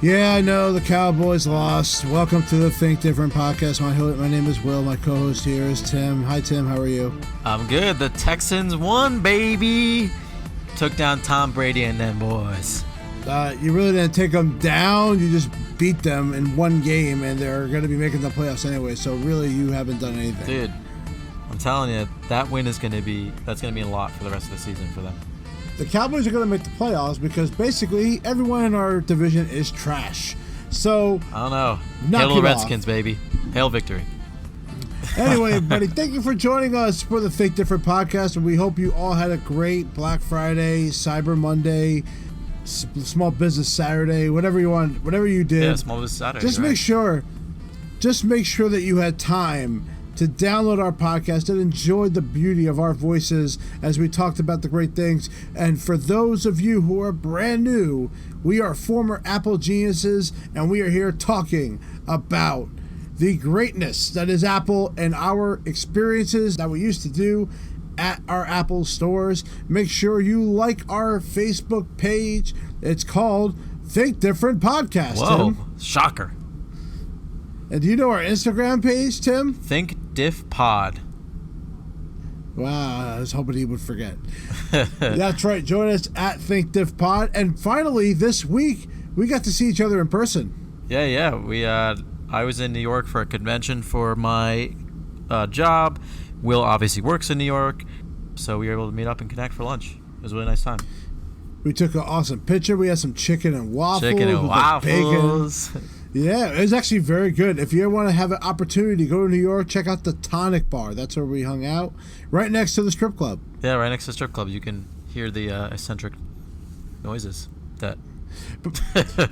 Yeah, I know the Cowboys lost. Welcome to the Think Different podcast. My name is Will. My co-host here is Tim. Hi, Tim. How are you? I'm good. The Texans won, baby. Took down Tom Brady and them boys. You really didn't take them down. You just beat them in one game, and they're going to be making the playoffs anyway. So really, you haven't done anything. Dude, I'm telling you, that win is going to be a lot for the rest of the season for them. The Cowboys are going to make the playoffs because basically everyone in our division is trash. So I don't know. Hail the Redskins, baby. Hail victory. Anyway, everybody, thank you for joining us for the Think Different podcast. And we hope you all had a great Black Friday, Cyber Monday, Small Business Saturday, whatever you want, whatever you did. Yeah, Small Business Saturday. Just make sure that you had time to download our podcast and enjoy the beauty of our voices as we talked about the great things. And for those of you who are brand new, we are former Apple geniuses, and we are here talking about the greatness that is Apple and our experiences that we used to do at our Apple stores. Make sure you like our Facebook page. It's called Think Different Podcast. Whoa, Tim. Shocker. And do you know our Instagram page, Tim? Think Diff Pod. Wow, I was hoping he would forget. That's right. Join us at Think Diff Pod. And finally, this week, we got to see each other in person. Yeah. I was in New York for a convention for my job. Will obviously works in New York, so we were able to meet up and connect for lunch. It was a really nice time. We took an awesome picture. We had some chicken and waffles. Bacon. Yeah, it was actually very good. If you ever want to have an opportunity to go to New York, check out the Tonic Bar. That's where we hung out, right next to the strip club. Yeah, right next to the strip club. You can hear the eccentric noises that...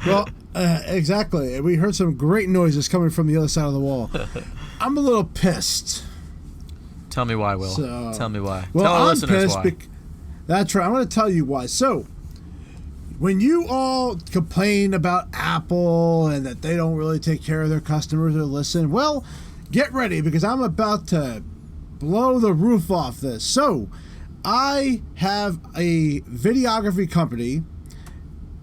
Well, exactly. We heard some great noises coming from the other side of the wall. I'm a little pissed. Tell me why, Will. Tell me why. Well, tell our I'm listeners pissed. Why. That's right. I'm going to tell you why. So, when you all complain about Apple and that they don't really take care of their customers or listen, well, get ready because I'm about to blow the roof off this. So, I have a videography company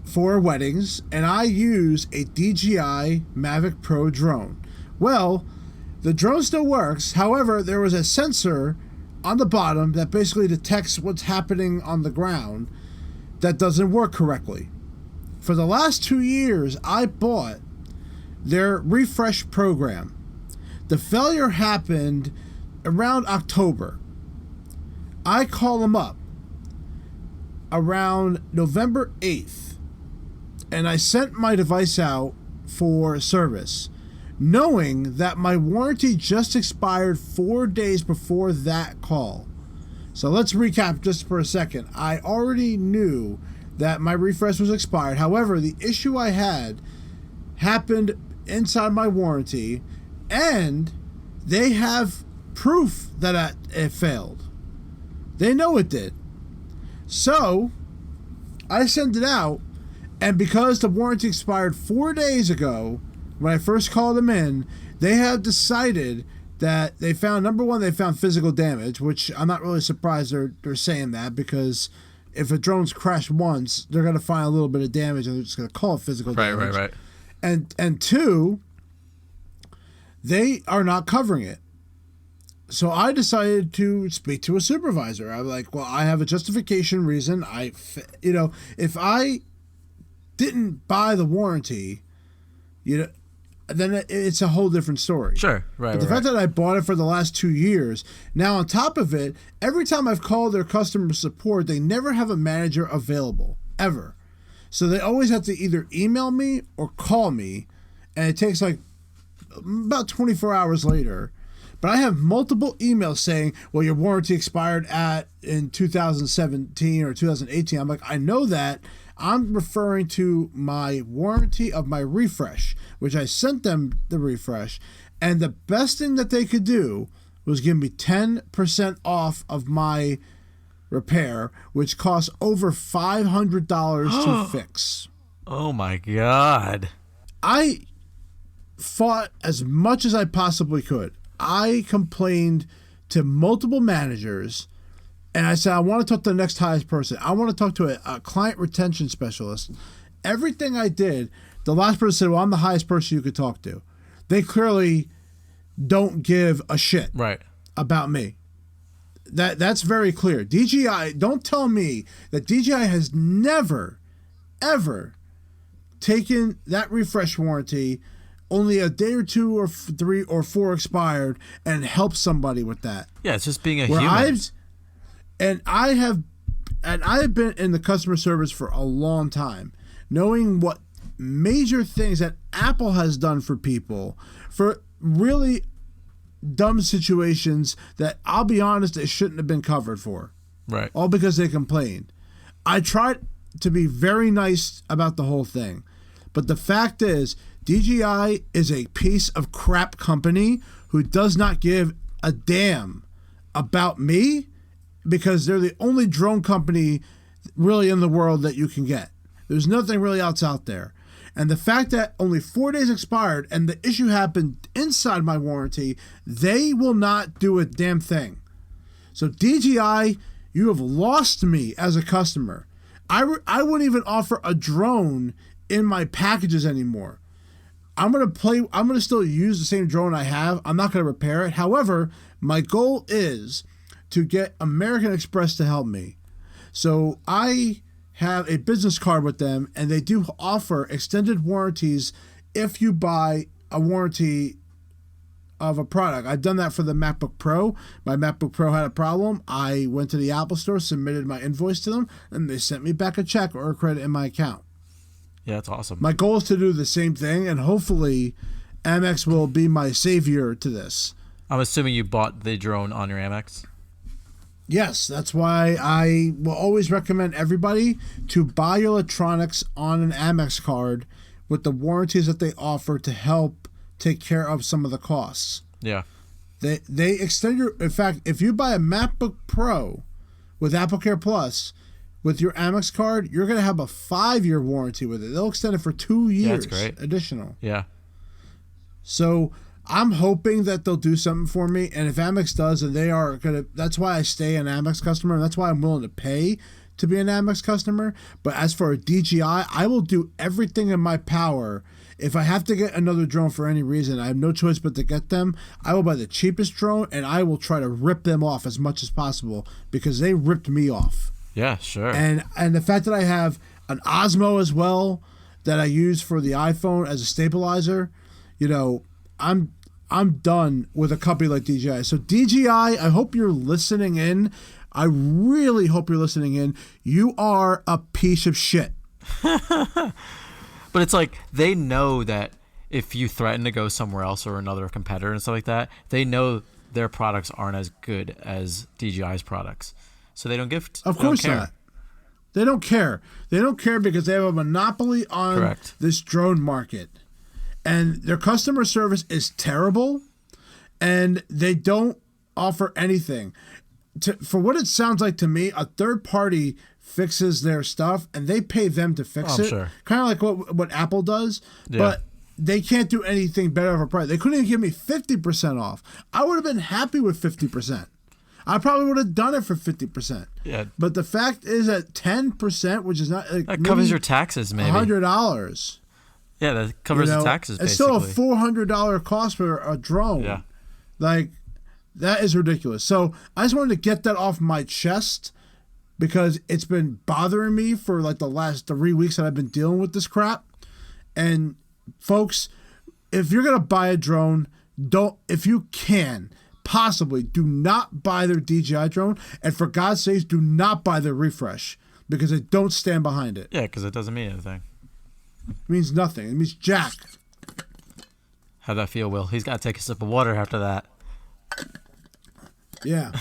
for weddings, and I use a DJI Mavic Pro drone. Well, the drone still works. However, there was a sensor on the bottom that basically detects what's happening on the ground that doesn't work correctly. For the last 2 years, I bought their refresh program. The failure happened around October. I call them up around November 8th, and I sent my device out for service, knowing that my warranty just expired 4 days before that call. So let's recap just for a second. I already knew that my refresh was expired. However, the issue I had happened inside my warranty, and they have proof that it failed. They know it did. So I sent it out, and because the warranty expired 4 days ago, when I first called them in, they have decided that they found, number one, they found physical damage, which I'm not really surprised they're saying that, because if a drone's crashed once, they're going to find a little bit of damage and they're just going to call it physical damage. Right. And two, they are not covering it. So I decided to speak to a supervisor. I'm like, well, I have a justification reason. If I didn't buy the warranty, then it's a whole different story. Sure, right. But the fact that I bought it for the last 2 years, now on top of it, every time I've called their customer support, they never have a manager available, ever. So they always have to either email me or call me, and it takes like about 24 hours later. But I have multiple emails saying, well, your warranty expired in 2017 or 2018. I'm like, I know that. I'm referring to my warranty of my refresh, which I sent them the refresh. And the best thing that they could do was give me 10% off of my repair, which costs over $500 to fix. Oh, my God. I fought as much as I possibly could. I complained to multiple managers, and I said, I want to talk to the next highest person. I want to talk to a client retention specialist. Everything I did The last person said, well, I'm the highest person you could talk to. They clearly don't give a shit Right. about me. That's very clear. DJI, don't tell me that DJI has never, ever taken that refresh warranty, only a day or 2 or 3 or 4 expired, and helped somebody with that. Yeah, it's just being a Where human. I have been in the customer service for a long time, knowing what major things that Apple has done for people, for really dumb situations that, I'll be honest, it shouldn't have been covered for. Right. All because they complained. I tried to be very nice about the whole thing. But the fact is, DJI is a piece of crap company who does not give a damn about me, because they're the only drone company really in the world that you can get. There's nothing really else out there. And the fact that only 4 days expired and the issue happened inside my warranty, they will not do a damn thing. So DJI, you have lost me as a customer. I wouldn't even offer a drone in my packages anymore. I'm going to still use the same drone I have. I'm not going to repair it. However, my goal is to get American Express to help me. So I have a business card with them, and they do offer extended warranties if you buy a warranty of a product. I've done that for the MacBook Pro. My MacBook Pro had a problem. I went to the Apple Store, submitted my invoice to them, and they sent me back a check or a credit in my account. Yeah, that's awesome. My goal is to do the same thing, and hopefully Amex will be my savior to this. I'm assuming you bought the drone on your Amex? Yes, that's why I will always recommend everybody to buy your electronics on an Amex card with the warranties that they offer to help take care of some of the costs. Yeah. They extend your... In fact, if you buy a MacBook Pro with AppleCare Plus with your Amex card, you're going to have a 5-year warranty with it. They'll extend it for 2 years. That's great. Additional. Yeah. So I'm hoping that they'll do something for me, and if Amex does, and they are gonna, that's why I stay an Amex customer, and that's why I'm willing to pay to be an Amex customer. But as for a DJI, I will do everything in my power. If I have to get another drone for any reason, I have no choice but to get them. I will buy the cheapest drone, and I will try to rip them off as much as possible, because they ripped me off. Yeah, sure. And the fact that I have an Osmo as well that I use for the iPhone as a stabilizer, you know, I'm done with a company like DJI. So DJI, I hope you're listening in. I really hope you're listening in. You are a piece of shit. But it's like, they know that if you threaten to go somewhere else or another competitor and stuff like that, they know their products aren't as good as DJI's products. So they don't give... Of course not. They don't care. They don't care because they have a monopoly on this drone market. And their customer service is terrible, and they don't offer anything. For what it sounds like to me, a third party fixes their stuff, and they pay them to fix it. Sure. Kind of like what Apple does, but they can't do anything better of a price. They couldn't even give me 50% off. I would have been happy with 50%. I probably would have done it for 50%. Yeah. But the fact is that 10%, which is not... that covers your taxes, maybe. $100. Yeah, that covers the taxes, basically. It's still a $400 cost for a drone. Yeah. Like, that is ridiculous. So I just wanted to get that off my chest, because it's been bothering me for like the last 3 weeks that I've been dealing with this crap. And folks, if you're going to buy a drone, if you can, possibly do not buy their DJI drone. And for God's sakes, do not buy their refresh, because they don't stand behind it. Yeah, because it doesn't mean anything. It means nothing. It means jack. How'd that feel, Will? He's got to take a sip of water after that. Yeah.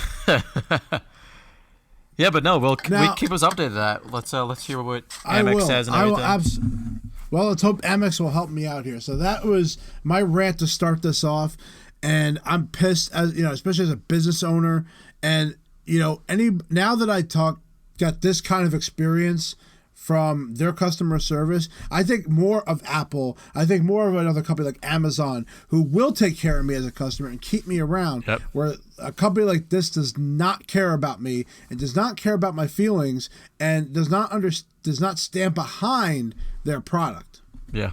Yeah, but no, we keep us updated to that. Let's hear what Amex says and everything. Well, let's hope Amex will help me out here. So that was my rant to start this off, and I'm pissed, as you know, especially as a business owner, and you know, now that I got this kind of experience from their customer service, I think more of Apple. I think more of another company like Amazon, who will take care of me as a customer and keep me around. Yep. Where a company like this does not care about me and does not care about my feelings and does not stand behind their product. Yeah.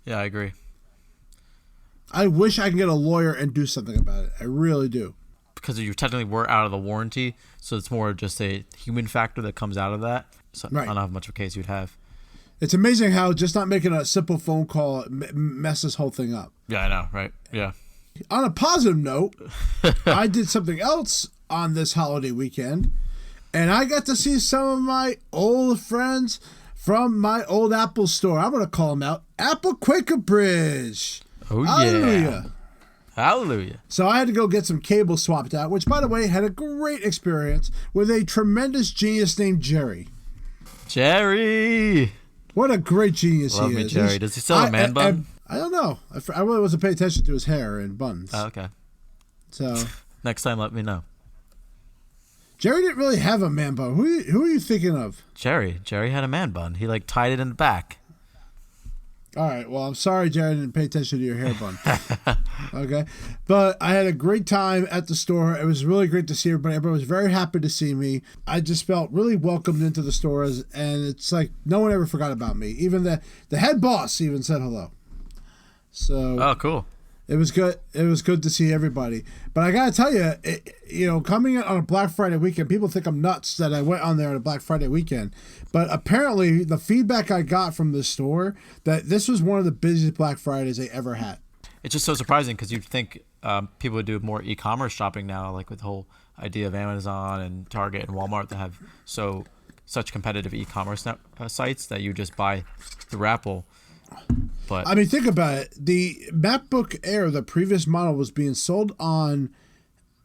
Yeah, I agree. I wish I could get a lawyer and do something about it. I really do. Because you technically were out of the warranty, so it's more just a human factor that comes out of that. So Right. I don't know how much of a case you'd have. It's amazing how just not making a simple phone call messes this whole thing up. Yeah, I know, right? Yeah. On a positive note, I did something else on this holiday weekend, and I got to see some of my old friends from my old Apple store. I'm going to call them out. Apple Quaker Bridge. Oh, Hallelujah. yeah. Hallelujah. So I had to go get some cables swapped out, which, by the way, had a great experience with a tremendous genius named Jerry. Jerry. What a great genius Love he me, is. Jerry. Does he still have a man bun? I don't know. I really wasn't paying attention to his hair and buns. Oh, okay. So Next time, let me know. Jerry didn't really have a man bun. Who are you thinking of? Jerry had a man bun. He like tied it in the back. All right. Well, I'm sorry, Jerry, I didn't pay attention to your hair bun. Okay. But I had a great time at the store. It was really great to see everybody. Everybody was very happy to see me. I just felt really welcomed into the stores, and it's like no one ever forgot about me. Even the head boss even said hello. So Oh, cool. it was good. It was good to see everybody. But I gotta tell you, coming in on a Black Friday weekend, people think I'm nuts that I went on there on a Black Friday weekend. But apparently, the feedback I got from the store that this was one of the busiest Black Fridays they ever had. It's just so surprising because you'd think people would do more e-commerce shopping now, like with the whole idea of Amazon and Target and Walmart that have such competitive e-commerce sites that you just buy through Apple. But I mean, think about it. The MacBook Air, the previous model, was being sold on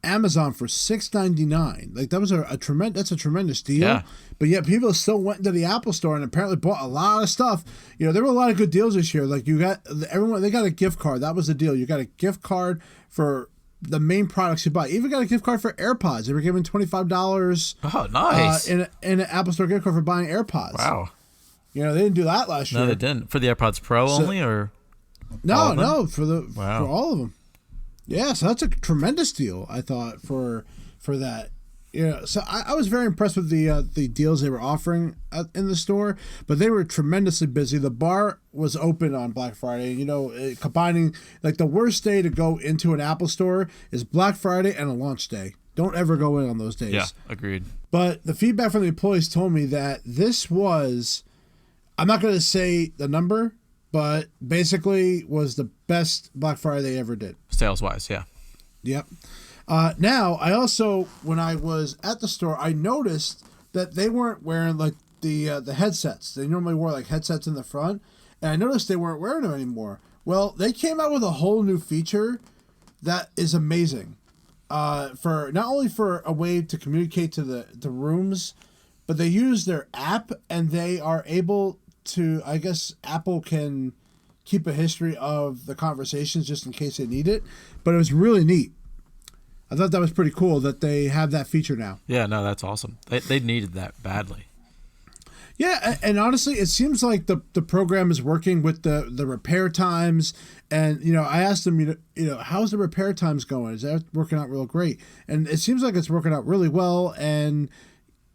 Amazon for $699. Like that was a tremendous deal. Yeah. But yet people still went into the Apple store and apparently bought a lot of stuff. You know, there were a lot of good deals this year. Like they got a gift card. That was the deal. You got a gift card for the main products you buy. Even got a gift card for AirPods. They were giving $25. Oh, nice. In an Apple store gift card for buying AirPods. Wow. You know, they didn't do that last year. No, they didn't. For the AirPods Pro only, or No, for Wow. for all of them. Yeah, so that's a tremendous deal, I thought, for that. You know, so I was very impressed with the deals they were offering in the store, but they were tremendously busy. The bar was open on Black Friday. You know, combining like the worst day to go into an Apple store is Black Friday and a launch day. Don't ever go in on those days. Yeah, agreed. But the feedback from the employees told me that this was, I'm not going to say the number, but basically was the best Black Friday they ever did. Sales-wise, yeah. Yep. Now, I also, when I was at the store, I noticed that they weren't wearing like the headsets. They normally wore like headsets in the front, and I noticed they weren't wearing them anymore. Well, they came out with a whole new feature that is amazing. For not only for a way to communicate to the rooms, but they use their app and they are able to, I guess Apple can keep a history of the conversations just in case they need it. But it was really neat. I thought that was pretty cool that they have that feature now. Yeah, no, that's awesome. They needed that badly. Yeah, and honestly, it seems like the program is working with the repair times. And, you know, I asked them, you know, how's the repair times going? Is that working out real great? And it seems like it's working out really well. And,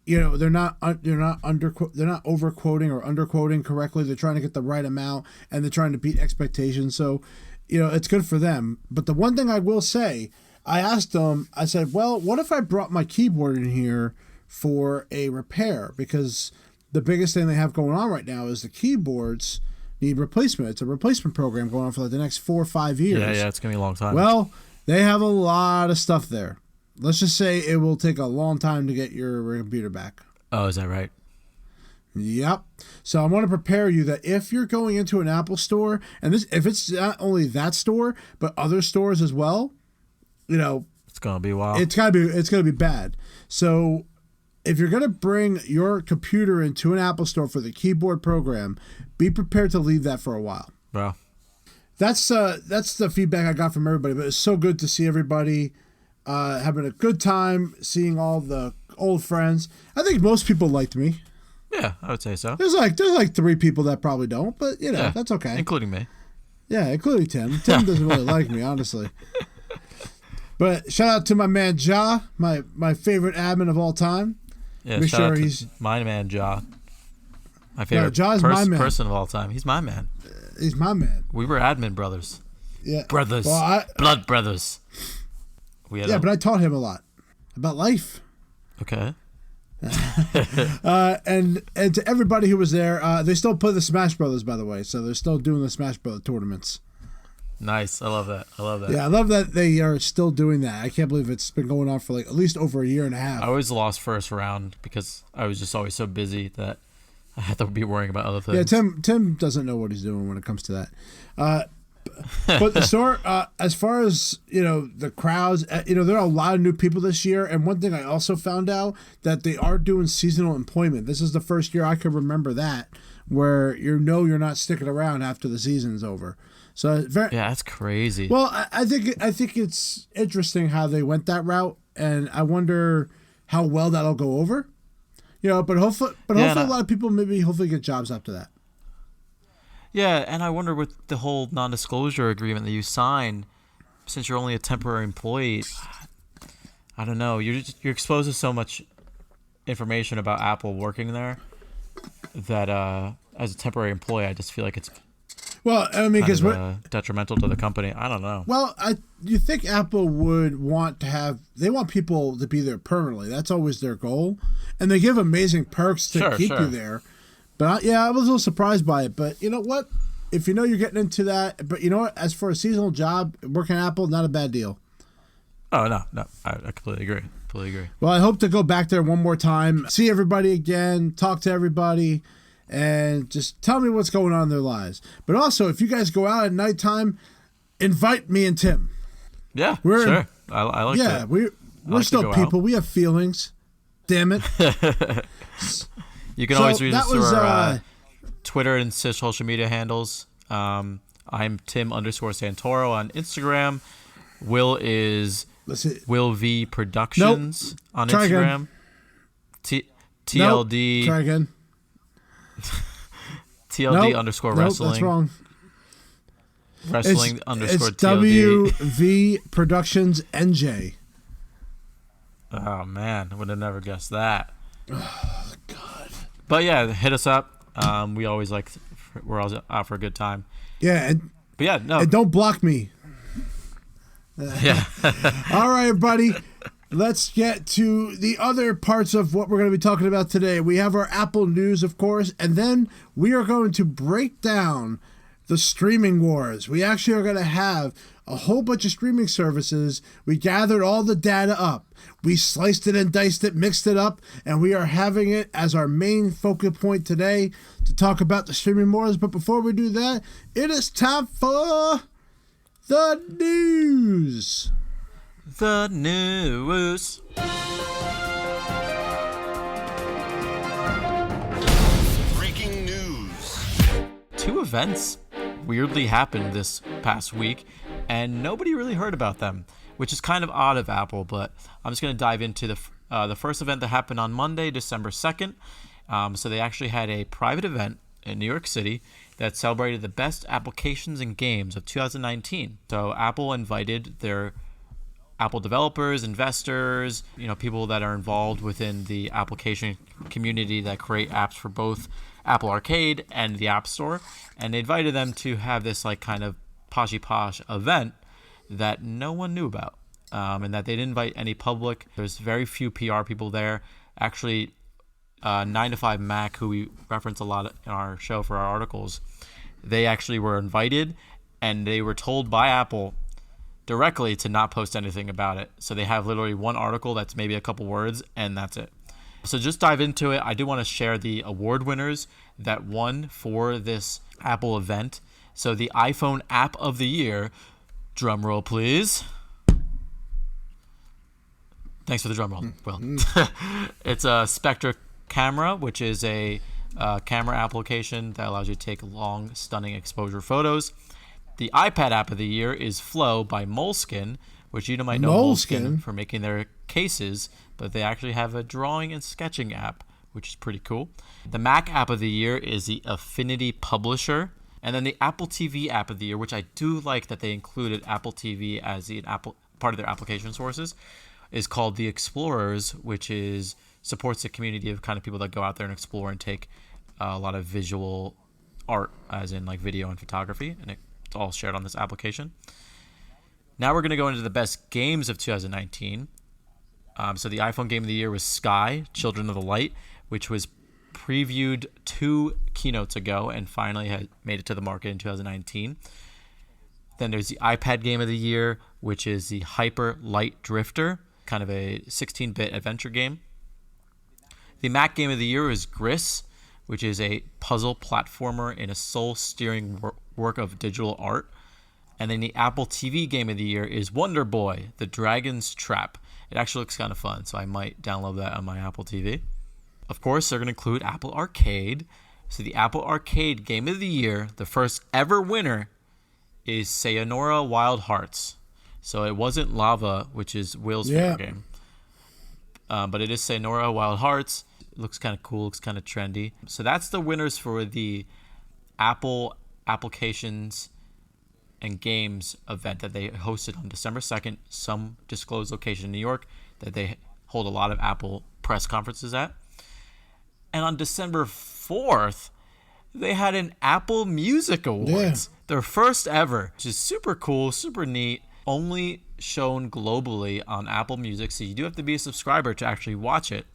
you know, they're not overquoting or underquoting correctly. They're trying to get the right amount and they're trying to beat expectations. So, you know, it's good for them. But the one thing I will say, I asked them, I said, well, what if I brought my keyboard in here for a repair? Because the biggest thing they have going on right now is the keyboards need replacement. It's a replacement program going on for like the next 4 or 5 years. Yeah, it's going to be a long time. Well, they have a lot of stuff there. Let's just say it will take a long time to get your computer back. Oh, is that right? Yep. So I want to prepare you that if you're going into an Apple store, and if it's not only that store, but other stores as well, you know, it's going to be wild. It's gonna be bad. So if you're going to bring your computer into an Apple store for the keyboard program, be prepared to leave that for a while. Wow. That's the feedback I got from everybody. But it's so good to see everybody having a good time, seeing all the old friends. I think most people liked me. Yeah, I would say so. There's like 3 people that probably don't, but you know, Yeah, that's okay. including me. Yeah, including Tim. Tim doesn't really like me, honestly. But shout out to my man Ja, my favorite admin of all time. Yeah, Make shout sure out to he's my man Ja. My favorite Jaw's my man. person of all time. He's my man. He's my man. We were admin brothers. Yeah. Brothers. Well, blood brothers. But I taught him a lot about life. Okay. And to everybody who was there, they still play the Smash Brothers, by the way. So they're still doing the Smash Brothers tournaments. Nice. I love that. Yeah, I love that they are still doing that. I can't believe it's been going on for like at least over a year and a half. I always lost first round because I was just always so busy that I had to be worrying about other things. Yeah, Tim doesn't know what he's doing when it comes to that. But the store, as far as, the crowds, there are a lot of new people this year. And one thing I also found out that they are doing seasonal employment. This is the first year I can remember that, where you're not sticking around after the season's over. So that's crazy. Well, I think it's interesting how they went that route, and I wonder how well that'll go over. But hopefully a lot of people hopefully get jobs after that. Yeah, and I wonder with the whole non-disclosure agreement that you sign, since you're only a temporary employee, I don't know. You're exposed to so much information about Apple working there that as a temporary employee, I just feel like it's because detrimental to the company. I don't know. Well, you think Apple would want they want people to be there permanently. That's always their goal, and they give amazing perks to keep you there. But I was a little surprised by it. But you know what? If you're getting into that, but you know what? As for a seasonal job, working at Apple, not a bad deal. Oh no, I completely agree. Well, I hope to go back there one more time, see everybody again, talk to everybody, and just tell me what's going on in their lives. But also, if you guys go out at nighttime, invite me and Tim. Yeah, sure. I like that. Yeah, we're still people. Out. We have feelings. Damn it. You can always reach us through our Twitter and social media handles. I'm Tim_Santoro on Instagram. Will is Will V Productions on Try Instagram. TLD. Try again. TLD _ wrestling. That's wrong. Wrestling _ it's TLD. WV Productions NJ. Oh man, would have never guessed that. Oh God. But yeah, hit us up. We're always out for a good time. Yeah, and don't block me. Yeah. All right, everybody. Let's get to the other parts of what we're going to be talking about today. We have our Apple news, of course, and then we are going to break down the streaming wars. We actually are going to have a whole bunch of streaming services. We gathered all the data up. We sliced it and diced it, mixed it up, and we are having it as our main focal point today to talk about the streaming wars. But before we do that, it is time for the news. The news. Breaking news. 2 events weirdly happened this past week, and nobody really heard about them, which is kind of odd of Apple, but I'm just going to dive into the first event that happened on Monday, December 2nd. So they actually had a private event in New York City that celebrated the best applications and games of 2019. So Apple invited their Apple developers, investors, people that are involved within the application community that create apps for both Apple Arcade and the App Store. And they invited them to have this kind of poshy-posh event that no one knew about, and that they didn't invite any public. There's very few PR people there. Actually, 9to5Mac, who we reference a lot in our show for our articles, they actually were invited, and they were told by Apple directly to not post anything about it. So they have literally one article that's maybe a couple words, and that's it. So just dive into it. I do want to share the award winners that won for this Apple event. So the iPhone App of the Year, drum roll please. Thanks for the drum roll, Will. It's a Spectra camera, which is a camera application that allows you to take long, stunning exposure photos. The iPad App of the Year is Flow by Moleskine, which you might know Moleskine for making their cases, but they actually have a drawing and sketching app, which is pretty cool. The Mac App of the Year is the Affinity Publisher. And then the Apple TV App of the Year, which I do like that they included Apple TV as part of their application sources, is called the Explorers, which supports the community of kind of people that go out there and explore and take a lot of visual art, as in like video and photography, and it's all shared on this application. Now we're going to go into the best games of 2019. So the iPhone game of the year was Sky, Children of the Light, which was previewed 2 keynotes ago and finally had made it to the market in 2019. Then there's the iPad game of the year, which is the Hyper Light Drifter, kind of a 16-bit adventure game. The Mac game of the year is Gris, which is a puzzle platformer in a soul-steering work of digital art. And then the Apple TV game of the year is Wonder Boy, The Dragon's Trap. It actually looks kind of fun, so I might download that on my Apple TV. Of course, they're going to include Apple Arcade. So the Apple Arcade game of the year, the first ever winner, is Sayonara Wild Hearts. So it wasn't Lava, which is Will's favorite game. But it is Sayonara Wild Hearts. It looks kind of cool, looks kind of trendy. So that's the winners for the Apple Applications and Games event that they hosted on December 2nd, some disclosed location in New York that they hold a lot of Apple press conferences at. And on December 4th, they had an Apple Music Awards, their first ever, which is super cool, super neat, only shown globally on Apple Music, so you do have to be a subscriber to actually watch it.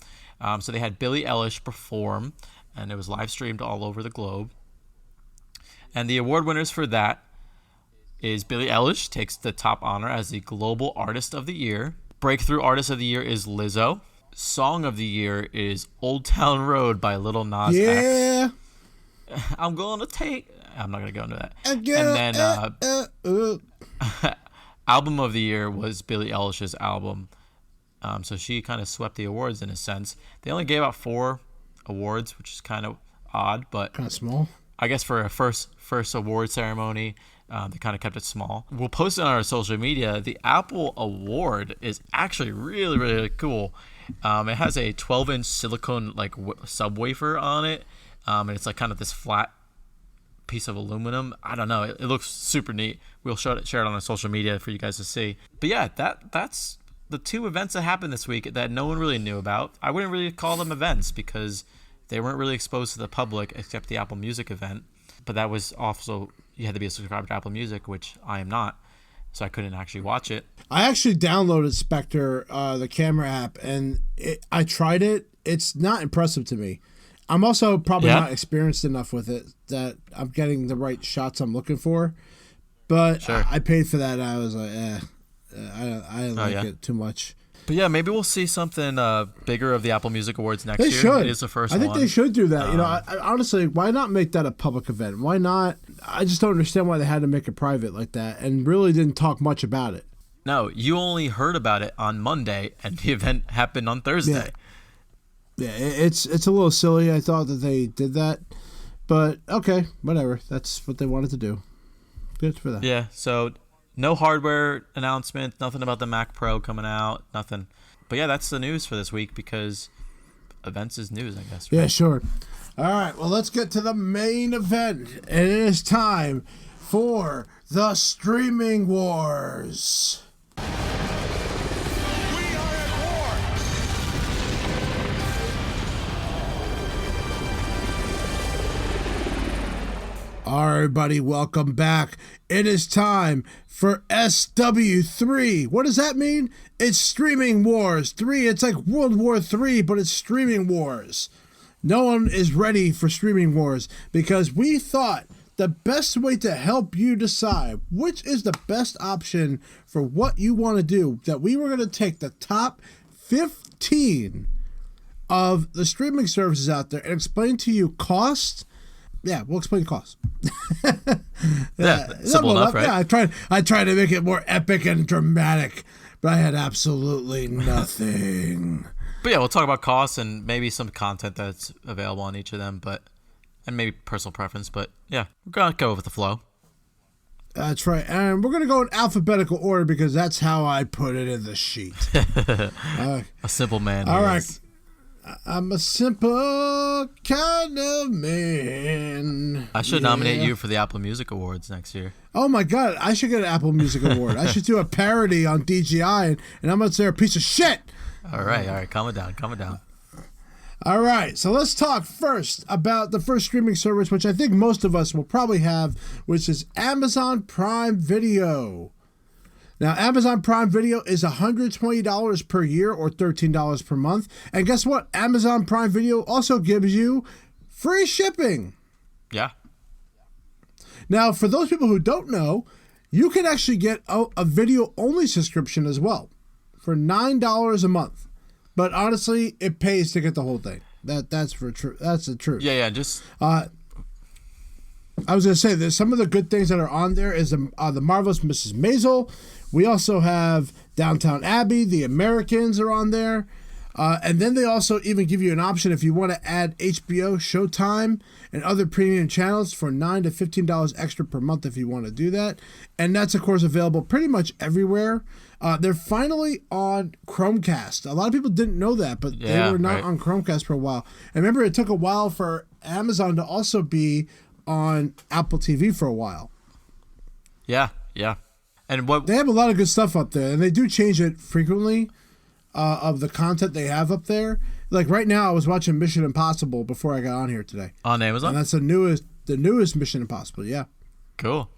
So they had Billie Eilish perform, and it was live streamed all over the globe. And the award winners for that is Billie Eilish takes the top honor as the Global Artist of the Year. Breakthrough Artist of the Year is Lizzo. Song of the Year is Old Town Road by Lil Nas X. I'm not going to go into that. And then Album of the Year was Billie Eilish's album. So she kind of swept the awards in a sense. They only gave out 4 awards, which is kind of odd, but kind of small. I guess for a first award ceremony, they kind of kept it small. We'll post it on our social media. The Apple Award is actually really, really cool. It has a 12-inch silicone like sub wafer on it, and it's like kind of this flat piece of aluminum. I don't know. It looks super neat. We'll share it on our social media for you guys to see. But yeah, that's the 2 events that happened this week that no one really knew about. I wouldn't really call them events because they weren't really exposed to the public except the Apple Music event. But that was also, you had to be a subscriber to Apple Music, which I am not, so I couldn't actually watch it. I actually downloaded Spectre, the camera app, and I tried it. It's not impressive to me. I'm also probably not experienced enough with it that I'm getting the right shots I'm looking for. But sure. I paid for that. And I was like, I didn't like it too much. But yeah, maybe we'll see something bigger of the Apple Music Awards next year. They should. It is the first one. I think they should do that. I honestly, why not make that a public event? Why not? I just don't understand why they had to make it private like that and really didn't talk much about it. No, you only heard about it on Monday, and the event happened on Thursday. Yeah, it's a little silly. I thought that they did that. But, okay, whatever. That's what they wanted to do. Good for them. Yeah, so no hardware announcement, nothing about the Mac Pro coming out, nothing. But yeah, that's the news for this week because events is news, I guess. Right? Yeah, sure. All right, well, let's get to the main event. And it is time for the Streaming Wars. All right, everybody, welcome back. It is time for SW3. What does that mean? It's Streaming Wars 3. It's like World War 3, but it's Streaming Wars. No one is ready for Streaming Wars because we thought the best way to help you decide which is the best option for what you want to do, that we were going to take the top 15 of the streaming services out there and explain to you cost. Yeah, we'll explain cost. Simple enough, right? Yeah, I tried to make it more epic and dramatic, but I had absolutely nothing. But yeah, we'll talk about costs and maybe some content that's available on each of them, and maybe personal preference. But yeah, we're gonna go with the flow. That's right, and we're gonna go in alphabetical order because that's how I put it in the sheet. A simple man. All right. I'm a simple kind of man. I should nominate you for the Apple Music Awards next year. Oh my God, I should get an Apple Music Award. I should do a parody on DJI, and I'm going to say a piece of shit. All right, calm it down. All right, so let's talk first about the first streaming service, which I think most of us will probably have, which is Amazon Prime Video. Now, Amazon Prime Video is $120 per year or $13 per month. And guess what? Amazon Prime Video also gives you free shipping. Yeah. Now, for those people who don't know, you can actually get a video-only subscription as well for $9 a month. But honestly, it pays to get the whole thing. That's the truth. Yeah. Just I was gonna say there's some of the good things that are on there is the Marvelous Mrs. Maisel. We also have Downtown Abbey. The Americans are on there, and then they also even give you an option if you want to add HBO, Showtime, and other premium channels for $9 to $15 extra per month if you want to do that. And that's of course available pretty much everywhere. They're finally on Chromecast. A lot of people didn't know that, but they were not on Chromecast for a while. And remember, it took a while for Amazon to also be on Apple TV for a while. Yeah. And what they have a lot of good stuff up there, and they do change it frequently of the content they have up there. Like right now, I was watching Mission Impossible before I got on here today on Amazon, and that's the newest Mission Impossible. Yeah, cool.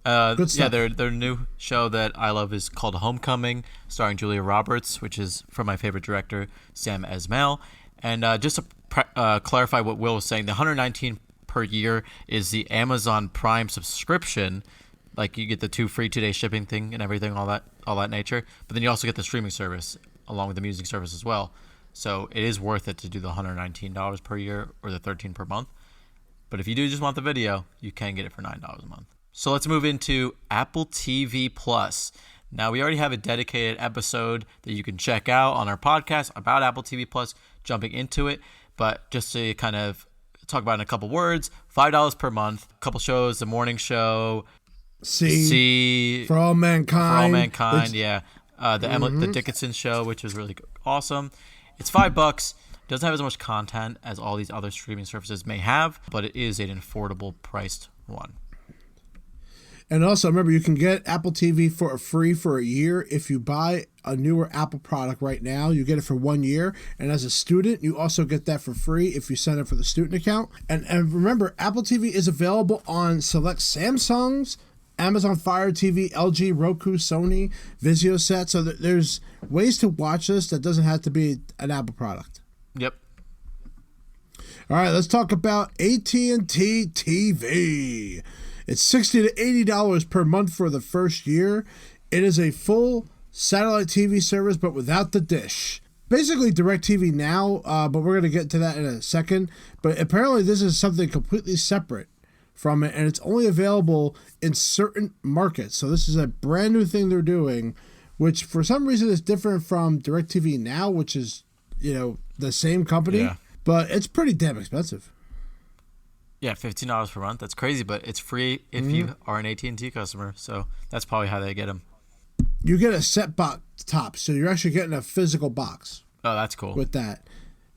Good stuff. Yeah, their new show that I love is called Homecoming, starring Julia Roberts, which is from my favorite director, Sam Esmail. And just to clarify what Will was saying, the $119 per year is the Amazon Prime subscription. Like you get the 2 free 2-day shipping thing and everything, all that nature. But then you also get the streaming service along with the music service as well. So it is worth it to do the $119 per year or the $13 per month. But if you do just want the video, you can get it for $9 a month. So let's move into Apple TV Plus. Now, we already have a dedicated episode that you can check out on our podcast about Apple TV Plus, jumping into it. But just to kind of talk about it in a couple words, $5 per month, a couple shows, The Morning Show, See, For All Mankind, yeah. The Dickinson Show, which was really awesome. It's $5. Doesn't have as much content as all these other streaming services may have, but it is an affordable priced one. And also, remember, you can get Apple TV for free for a year. If you buy a newer Apple product right now, you get it for 1 year. And as a student, you also get that for free if you sign up for the student account. And remember, Apple TV is available on select Samsungs, Amazon Fire TV, LG, Roku, Sony, Vizio Set. So there's ways to watch this that doesn't have to be an Apple product. Yep. All right, let's talk about AT&T TV. It's $60 to $80 per month for the first year. It is a full satellite TV service, but without the dish. Basically, DirecTV Now, but we're going to get to that in a second. But apparently, this is something completely separate from it, and it's only available in certain markets. So this is a brand new thing they're doing, which for some reason is different from DirecTV Now, which is, the same company, but it's pretty damn expensive. Yeah, $15 per month. That's crazy, but it's free if you are an AT&T customer. So that's probably how they get them. You get a set box top, so you're actually getting a physical box. Oh, that's cool. With that.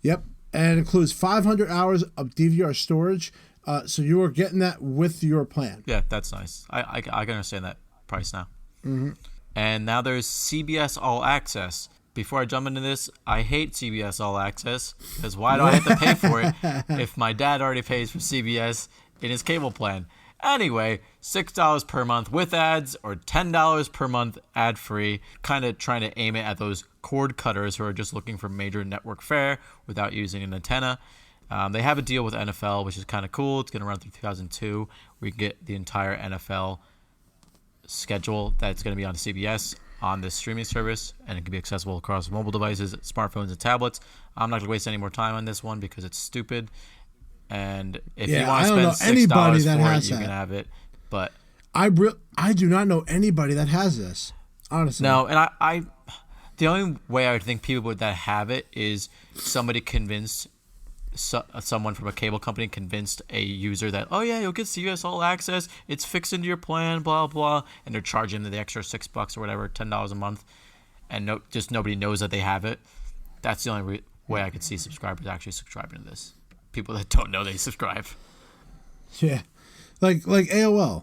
Yep. And it includes 500 hours of DVR storage. So you are getting that with your plan. Yeah, that's nice. I can understand that price now. Mm-hmm. And now there's CBS All Access. Before I jump into this, I hate CBS All Access because why do I have to pay for it if my dad already pays for CBS in his cable plan? Anyway, $6 per month with ads or $10 per month ad-free, kind of trying to aim it at those cord cutters who are just looking for major network fare without using an antenna. They have a deal with NFL, which is kind of cool. It's going to run through 2002. We can get the entire NFL schedule that's going to be on CBS on this streaming service, and it can be accessible across mobile devices, smartphones, and tablets. I'm not going to waste any more time on this one because it's stupid. And if you want to spend $6 for it, you can have it. But I do not know anybody that has this, honestly. No, and I the only way I would think people would that have it is somebody convinced someone from a cable company convinced a user that, oh yeah, you'll get CBS All Access, it's fixed into your plan, blah blah, and they're charging them the extra $6 or whatever, $10 a month, and just nobody knows that they have it. That's the only way I could see subscribers actually subscribing to this. People that don't know they subscribe. Yeah, like AOL.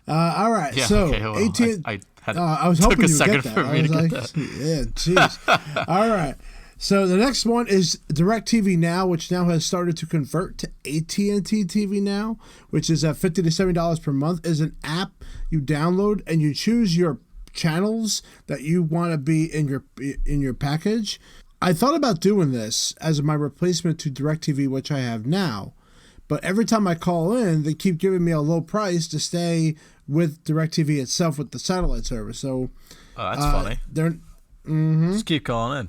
All right, yeah, so okay, I was hoping you would get that. For me to get that. Yeah, jeez. All right. So the next one is DirecTV Now, which now has started to convert to AT&T TV Now, which is at $50 to $70 per month. Is an app you download and you choose your channels that you want to be in your package. I thought about doing this as my replacement to DirecTV, which I have now, but every time I call in, they keep giving me a low price to stay with DirecTV itself with the satellite service. So, that's funny. They're Just keep calling in.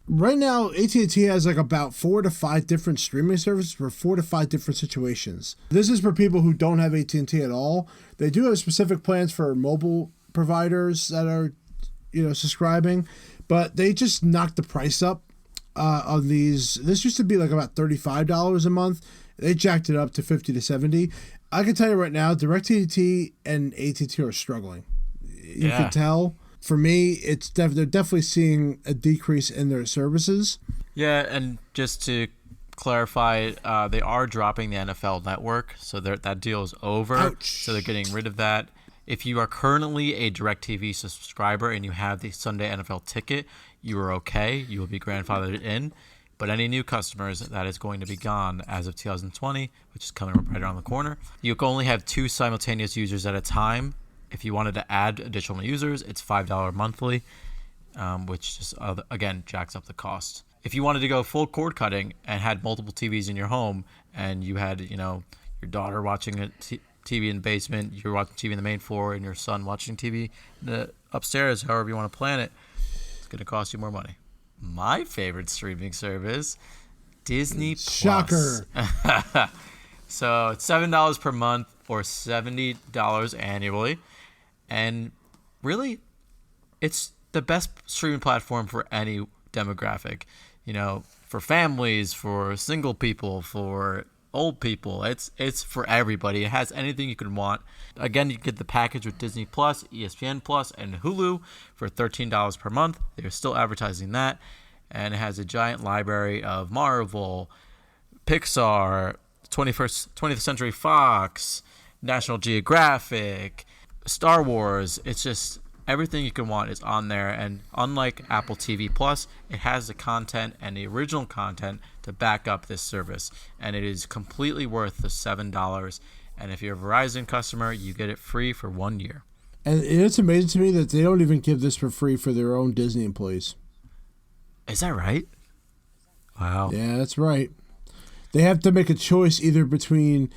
right now, AT&T has like about 4 to 5 different streaming services for 4 to 5 different situations. This is for people who don't have AT&T at all. They do have specific plans for mobile providers that are, subscribing, but they just knocked the price up on these. This used to be like about $35 a month. They jacked it up to $50 to $70. I can tell you right now, DirecTV and AT&T are struggling. You can tell. For me, they're definitely seeing a decrease in their services. Yeah, and just to clarify, they are dropping the NFL Network, so that deal is over. Ouch. So they're getting rid of that. If you are currently a DirecTV subscriber and you have the Sunday NFL ticket, you are okay. You will be grandfathered in. But any new customers, that is going to be gone as of 2020, which is coming right around the corner. You can only have 2 simultaneous users at a time. If you wanted to add additional users, it's $5 monthly, which just, again, jacks up the cost. If you wanted to go full cord cutting and had multiple TVs in your home and you had, your daughter watching a TV in the basement, you're watching TV in the main floor, and your son watching TV upstairs, however you want to plan it, it's going to cost you more money. My favorite streaming service, Disney Plus. Shocker. So it's $7 per month or $70 annually. And really, it's the best streaming platform for any demographic. For families, for single people, for old people. It's for everybody. It has anything you could want. Again, you get the package with Disney Plus, ESPN Plus, and Hulu for $13 per month. They're still advertising that. And it has a giant library of Marvel, Pixar, 20th Century Fox, National Geographic, Star Wars. It's just everything you can want is on there. And unlike Apple TV Plus, it has the content and the original content to back up this service. And it is completely worth the $7. And if you're a Verizon customer, you get it free for 1 year. And it's amazing to me that they don't even give this for free for their own Disney employees. Is that right? Wow. Yeah, that's right. They have to make a choice either between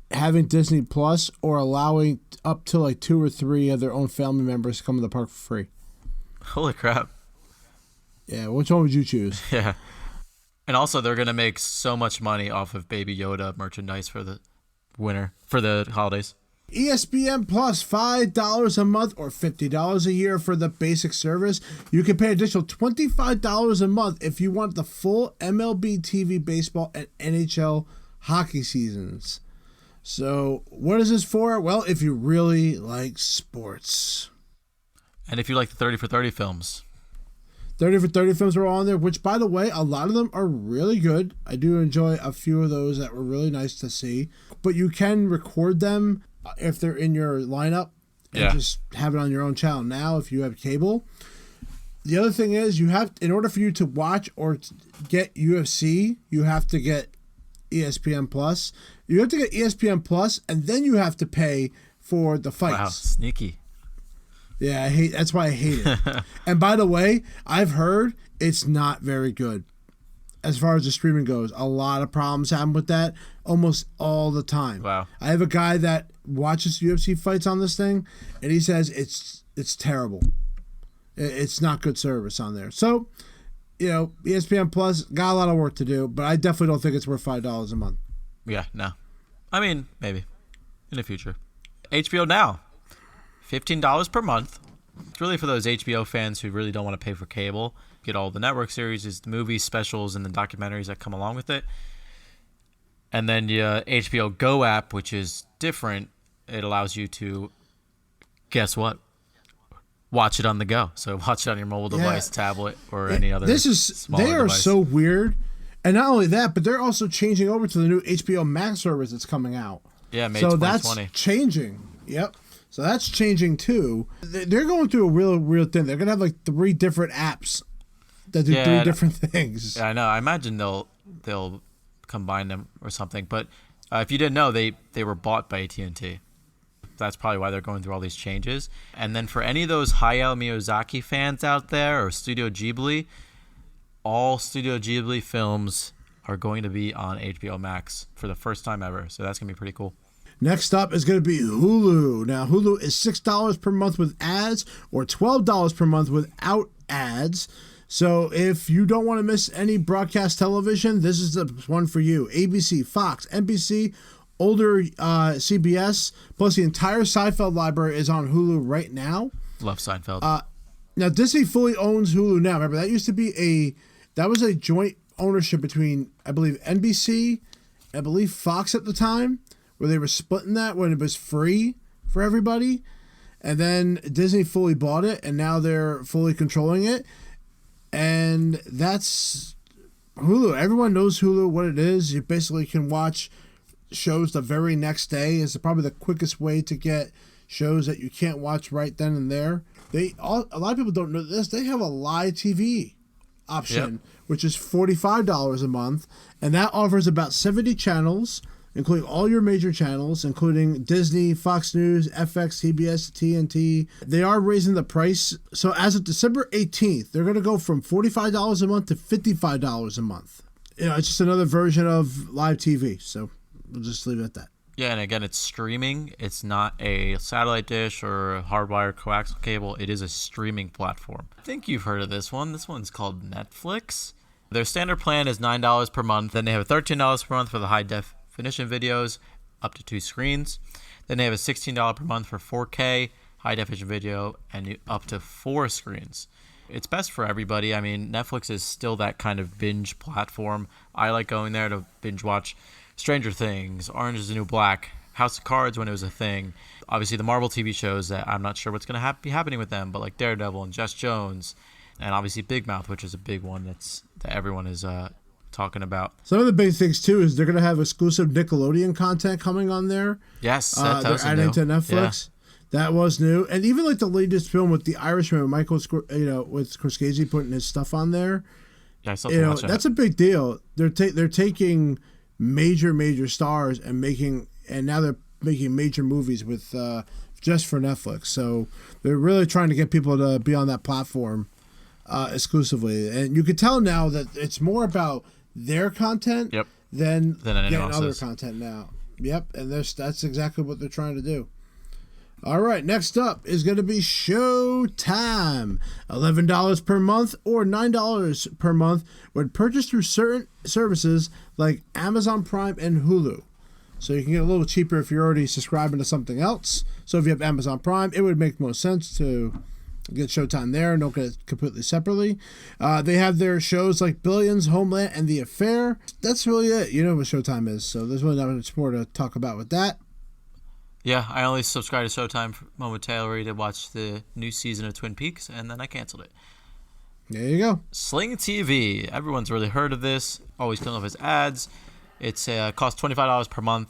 having Disney Plus or allowing up to like 2 or 3 of their own family members to come to the park for free. Holy crap. Yeah, which one would you choose? Yeah. And also, they're going to make so much money off of Baby Yoda merchandise for the holidays. ESPN Plus, $5 a month or $50 a year for the basic service. You can pay additional $25 a month if you want the full MLB TV baseball and NHL hockey seasons. So what is this for? Well, if you really like sports. And if you like the 30 for 30 films. 30 for 30 films are all on there, which, by the way, a lot of them are really good. I do enjoy a few of those that were really nice to see. But you can record them if they're in your lineup and just have it on your own channel now if you have cable. The other thing is in order for you to watch or get UFC, you have to get ESPN Plus. You have to get ESPN Plus, and then you have to pay for the fights. Wow, sneaky. Yeah, that's why I hate it. And by the way, I've heard it's not very good as far as the streaming goes. A lot of problems happen with that almost all the time. Wow. I have a guy that watches UFC fights on this thing, and he says it's terrible. It's not good service on there. So, ESPN Plus got a lot of work to do, but I definitely don't think it's worth $5 a month. Yeah, no. I mean, maybe in the future. HBO Now, $15 per month. It's really for those HBO fans who really don't want to pay for cable. Get all the network series, the movies, specials, and the documentaries that come along with it. And then the HBO Go app, which is different. It allows you to, guess what? Watch it on the go. So watch it on your mobile device, tablet, or any other smaller They are device. so weird. And not only that, but they're also changing over to the new HBO Max service that's coming out. Yeah, May so 2020. That's changing. Yep. So that's changing too. They're going through a real thing. They're going to have like 3 different apps that do Yeah, three different things. Yeah, I know. I imagine they'll combine them or something. But if you didn't know, they were bought by AT&T. That's probably why they're going through all these changes. And then for any of those Hayao Miyazaki fans out there or Studio Ghibli, all Studio Ghibli films are going to be on HBO Max for the first time ever. So that's going to be pretty cool. Next up is going to be Hulu. Now, Hulu is $6 per month with ads or $12 per month without ads. So if you don't want to miss any broadcast television, this is the one for you. ABC, Fox, NBC, older CBS, plus the entire Seinfeld library is on Hulu right now. Love Seinfeld. Now, Disney fully owns Hulu now. Remember, that was a joint ownership between, I believe, NBC, I believe Fox at the time, where they were splitting that when it was free for everybody. And then Disney fully bought it, and now they're fully controlling it. And that's Hulu. Everyone knows Hulu, what it is. You basically can watch shows the very next day. It's probably the quickest way to get shows that you can't watch right then and there. A lot of people don't know this. They have a live TV option, which is $45 a month, and that offers about 70 channels, including all your major channels, including Disney, Fox News, FX, CBS, TNT. They are raising the price. So as of December 18th, they're going to go from $45 a month to $55 a month. It's just another version of live TV. So we'll just leave it at that. Yeah, and again, it's streaming. It's not a satellite dish or a hardwired coaxial cable. It is a streaming platform. I think you've heard of this one. This one's called Netflix. Their standard plan is $9 per month. Then they have $13 per month for the high definition videos, up to 2 screens. Then they have a $16 per month for 4K, high definition video, and up to 4 screens. It's best for everybody. I mean, Netflix is still that kind of binge platform. I like going there to binge watch Stranger Things, Orange is the New Black, House of Cards when it was a thing. Obviously, the Marvel TV shows that I'm not sure what's going to be happening with them, but like Daredevil and Jess Jones, and obviously Big Mouth, which is a big one that everyone is talking about. Some of the big things too is they're going to have exclusive Nickelodeon content coming on there. Yes, they're adding to Netflix. Yeah. That was new, and even like the latest film with The Irishman, with Scorsese putting his stuff on there. Yeah, I still have to watch that. That's a big deal. They're taking major stars and now they're making major movies with just for Netflix. So they're really trying to get people to be on that platform exclusively, and you can tell now that it's more about their content than getting other content now. Yep, and that's exactly what they're trying to do. All right, next up is going to be Showtime. $11 per month or $9 per month when purchased through certain services like Amazon Prime and Hulu. So you can get a little cheaper if you're already subscribing to something else. So if you have Amazon Prime, it would make most sense to get Showtime there and don't get it completely separately. They have their shows like Billions, Homeland, and The Affair. That's really it. You know what Showtime is, so there's really not much more to talk about with that. Yeah, I only subscribed to Showtime momentarily to watch the new season of Twin Peaks, and then I canceled it. There you go. Sling TV. Everyone's really heard of this. Always killing off his ads. It's costs $25 per month.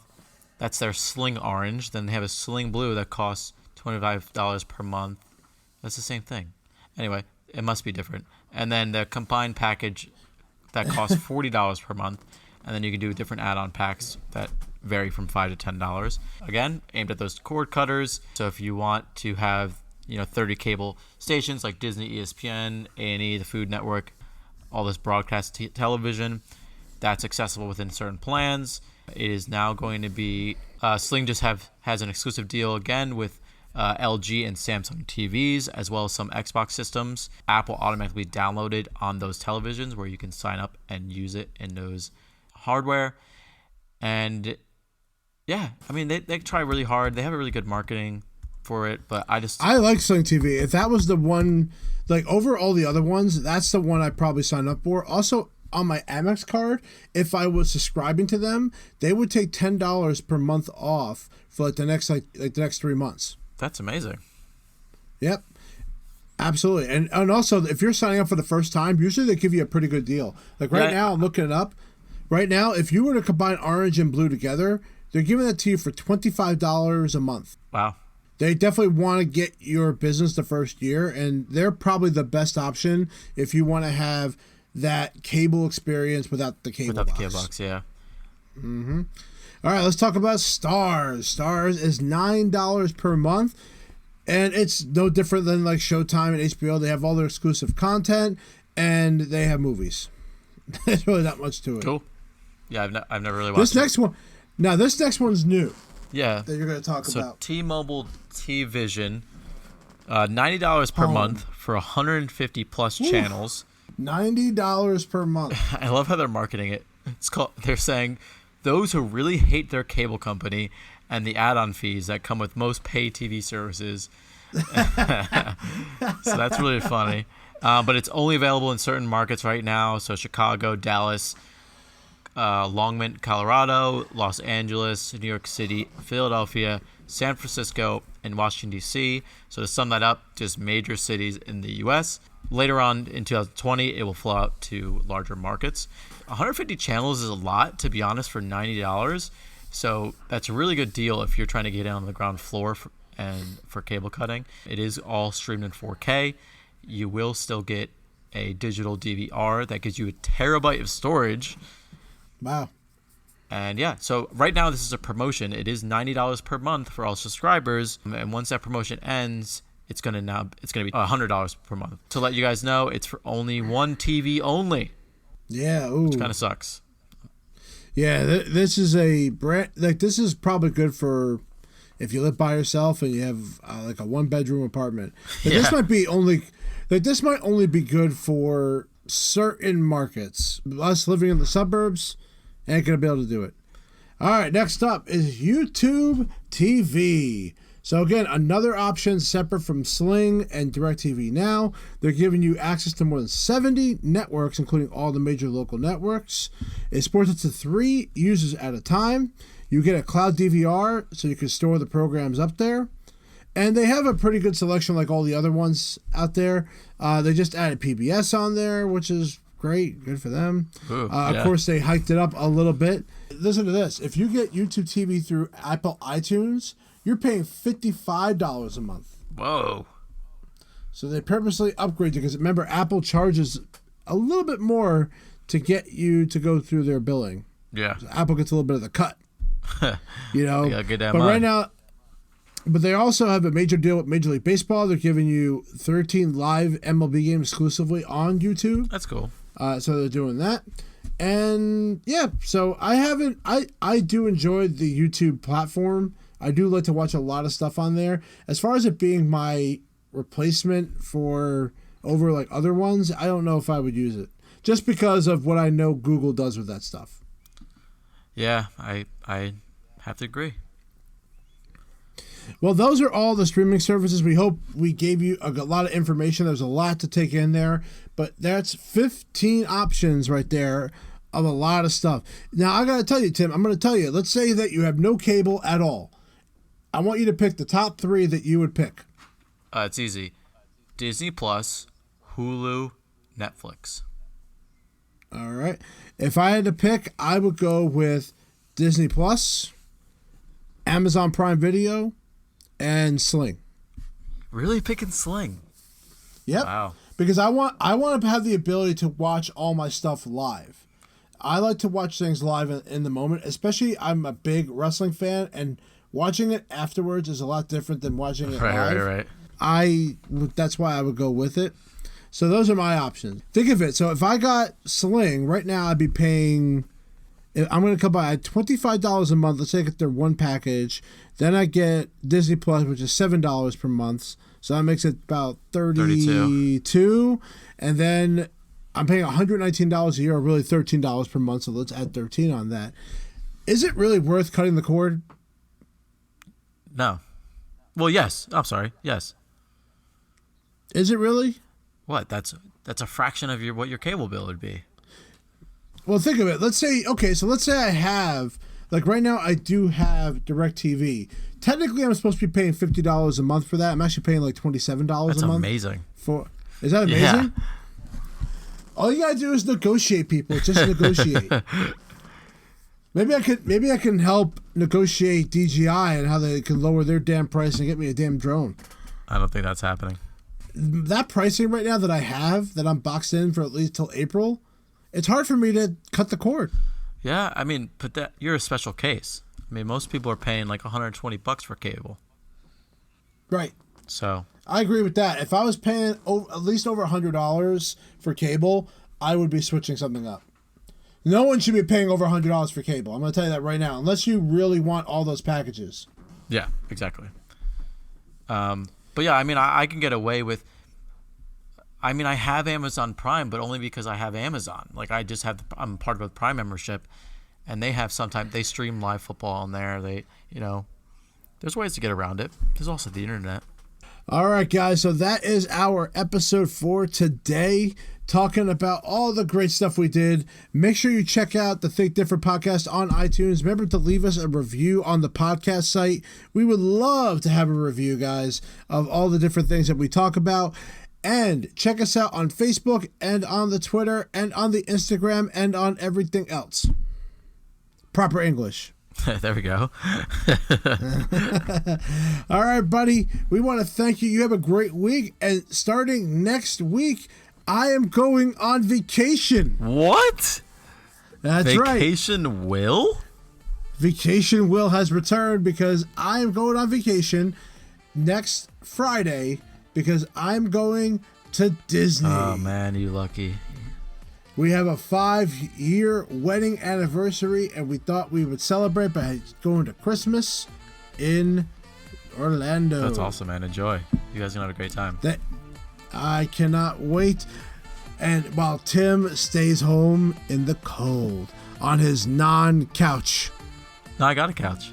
That's their Sling Orange. Then they have a Sling Blue that costs $25 per month. That's the same thing. Anyway, it must be different. And then the combined package that costs $40 per month. And then you can do different add-on packs that vary from $5 to $10. Again, aimed at those cord cutters. So if you want to have 30 cable stations like Disney, ESPN, A&E, the Food Network, all this broadcast television, that's accessible within certain plans. It is now going to be Sling just has an exclusive deal again with LG and Samsung TVs, as well as some Xbox systems. Apple automatically downloaded on those televisions where you can sign up and use it in those hardware. And yeah, I mean, they try really hard. They have a really good marketing for it, but I like Sling TV. If that was the one, like over all the other ones, that's the one I'd probably sign up for. Also, on my Amex card, if I was subscribing to them, they would take $10 per month off for like the next 3 months. That's amazing. Yep. Absolutely. And also, if you're signing up for the first time, usually they give you a pretty good deal. Like now, I'm looking it up. Right now, if you were to combine orange and blue together, they're giving that to you for $25 a month. Wow. They definitely want to get your business the first year, and they're probably the best option if you want to have that cable experience without the cable box. Without the cable box, yeah. Mm-hmm. All right, let's talk about Stars. Stars is $9 per month, and it's no different than like Showtime and HBO. They have all their exclusive content, and they have movies. There's really not much to it. Cool. Yeah, I've never really watched this next one. Now, this next one's new. Yeah. That you're going to talk so about. T-Mobile T-Vision, $90 per month for 150 plus channels. $90 per month. I love how they're marketing it. They're saying those who really hate their cable company and the add-on fees that come with most pay TV services. So that's really funny. But it's only available in certain markets right now. So Chicago, Dallas, Longmont, Colorado, Los Angeles, New York City, Philadelphia, San Francisco, and Washington, D.C. So to sum that up, just major cities in the U.S. Later on in 2020, it will flow out to larger markets. 150 channels is a lot, to be honest, for $90. So that's a really good deal if you're trying to get in on the ground floor for cable cutting. It is all streamed in 4K. You will still get a digital DVR that gives you a terabyte of storage. Wow. And yeah, so right now this is a promotion. It is $90 per month for all subscribers. And once that promotion ends, it's gonna be $100 per month. To let you guys know, it's for only one TV only. Yeah, ooh. Which kind of sucks. Yeah, this is a brand, like, this is probably good for if you live by yourself and you have like a 1-bedroom apartment. But this might only be good for certain markets. Us living in the suburbs ain't gonna be able to do it. All right, next up is YouTube TV. So again, another option separate from Sling and DirecTV Now. They're giving you access to more than 70 networks, including all the major local networks. It supports up to 3 users at a time. You get a cloud DVR, so you can store the programs up there. And they have a pretty good selection like all the other ones out there. They just added PBS on there, which is great. Good for them. Ooh, Of course, they hiked it up a little bit. Listen to this. If you get YouTube TV through Apple iTunes, you're paying $55 a month. Whoa. So they purposely upgrade you because remember, Apple charges a little bit more to get you to go through their billing. Yeah. So Apple gets a little bit of the cut. You know, but right now, but they also have a major deal with Major League Baseball. They're giving you 13 live MLB games exclusively on YouTube. That's cool. So they're doing that. And yeah, so I do enjoy the YouTube platform. I do like to watch a lot of stuff on there. As far as it being my replacement for over like other ones, I don't know if I would use it. Just because of what I know Google does with that stuff. Yeah, I have to agree. Well, those are all the streaming services. We hope we gave you a lot of information. There's a lot to take in there, but that's 15 options right there of a lot of stuff. Now, I got to tell you, Tim, I'm going to tell you, let's say that you have no cable at all. I want you to pick the top 3 that you would pick. It's easy. Disney Plus, Hulu, Netflix. All right. If I had to pick, I would go with Disney Plus, Amazon Prime Video, and Sling. Really picking Sling? Yep. Wow. Because I want to have the ability to watch all my stuff live. I like to watch things live in the moment, especially I'm a big wrestling fan, and watching it afterwards is a lot different than watching it live. Right. That's why I would go with it. So those are my options. Think of it. So if I got Sling right now, I'd be paying. I'm going to come by at $25 a month. Let's say I get their one package. Then I get Disney Plus, which is $7 per month. So that makes it about 32. And then I'm paying $119 a year, or really $13 per month. So let's add 13 on that. Is it really worth cutting the cord? No. Well, yes. I'm sorry. Yes. Is it really? What? That's a fraction of what your cable bill would be. Well, think of it. Let's say I have, like right now I do have DirecTV. Technically, I'm supposed to be paying $50 a month for that. I'm actually paying like $27 a month. That's amazing. Is that amazing? Yeah. All you gotta do is negotiate, people. Just negotiate. Maybe I can help negotiate DJI and how they can lower their damn price and get me a damn drone. I don't think that's happening. That pricing right now that I have, that I'm boxed in for at least till April, it's hard for me to cut the cord. Yeah, I mean, but you're a special case. I mean, most people are paying like $120 for cable. Right. So I agree with that. If I was paying at least over $100 for cable, I would be switching something up. No one should be paying over $100 for cable. I'm going to tell you that right now, unless you really want all those packages. yeah, exactly. But yeah, I mean, I can get away with. I mean, I have Amazon Prime, but only because I have Amazon. Like, I just have. I'm part of a Prime membership, and they have sometimes they stream live football on there. There's ways to get around it. There's also the internet. All right, guys. So that is our episode for today, talking about all the great stuff we did. Make sure you check out the Think Different podcast on iTunes. Remember to leave us a review on the podcast site. We would love to have a review, guys, of all the different things that we talk about. And check us out on Facebook and on the Twitter and on the Instagram and on everything else. Proper English. There we go. All right, buddy. We want to thank you. You have a great week. And starting next week, I am going on vacation. What? That's right. Vacation Will? Vacation Will has returned because I am going on vacation next Friday because I'm going to Disney. Oh, man, you lucky. We have a 5-year wedding anniversary, and we thought we would celebrate by going to Christmas in Orlando. That's awesome, man. Enjoy. You guys are going to have a great time. I cannot wait. And while Tim stays home in the cold on his non-couch. No, I got a couch.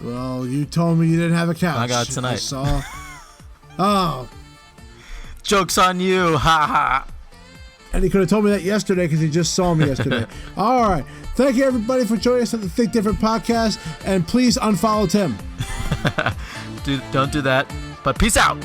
Well, you told me you didn't have a couch. I got it tonight. I saw. Oh. Joke's on you. Ha ha. And he could have told me that yesterday because he just saw me yesterday. All right. Thank you, everybody, for joining us at the Think Different podcast. And please unfollow Tim. Don't do that. But peace out.